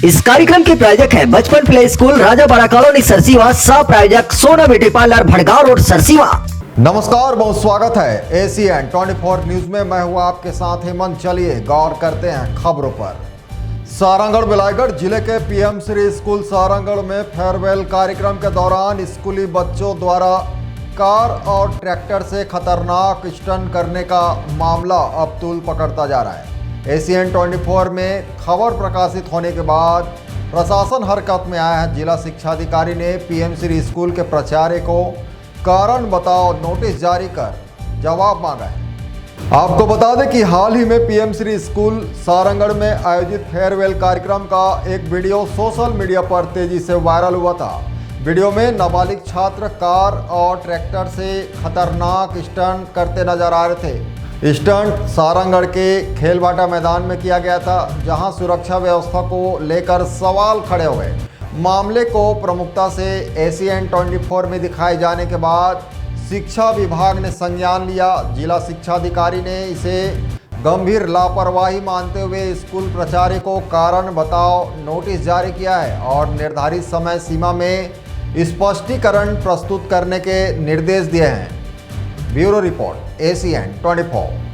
इस कार्यक्रम के प्रायोजक है बचपन play school Rajapara colony Sarsiwa, सह प्रायोजक सोना beauty parlour Bhadgaon road Sarsiwa. नमस्कार, बहुत स्वागत है ACN 24 न्यूज में। मैं हूं आपके साथ हेमंत। चलिए गौर करते हैं खबरों पर। सारंगढ़ बिलाईगढ़ जिले के PM श्री स्कूल सारंगढ़ में फेयरवेल कार्यक्रम के दौरान स्कूली बच्चों द्वारा कार और ट्रैक्टर से खतरनाक स्टंट करने का मामला अब तूल पकड़ता जा रहा है। ACN 24 में खबर प्रकाशित होने के बाद प्रशासन हरकत में आया है। जिला शिक्षा अधिकारी ने PM श्री स्कूल के प्राचार्य को कारण बताओ नोटिस जारी कर जवाब मांगा है। आपको बता दें कि हाल ही में PM श्री स्कूल सारंगढ़ में आयोजित फेयरवेल कार्यक्रम का एक वीडियो सोशल मीडिया पर तेजी से वायरल हुआ था। वीडियो में नाबालिग छात्र कार और ट्रैक्टर से खतरनाक स्टंट करते नजर आ रहे थे। स्टंट सारंगढ़ के खेलबाटा मैदान में किया गया था, जहां सुरक्षा व्यवस्था को लेकर सवाल खड़े हुए। मामले को प्रमुखता से ACN 24 में दिखाए जाने के बाद शिक्षा विभाग ने संज्ञान लिया। जिला शिक्षा अधिकारी ने इसे गंभीर लापरवाही मानते हुए स्कूल प्राचार्य को कारण बताओ नोटिस जारी किया है और निर्धारित समय सीमा में स्पष्टीकरण प्रस्तुत करने के निर्देश दिए हैं। Bureau report ACN 24।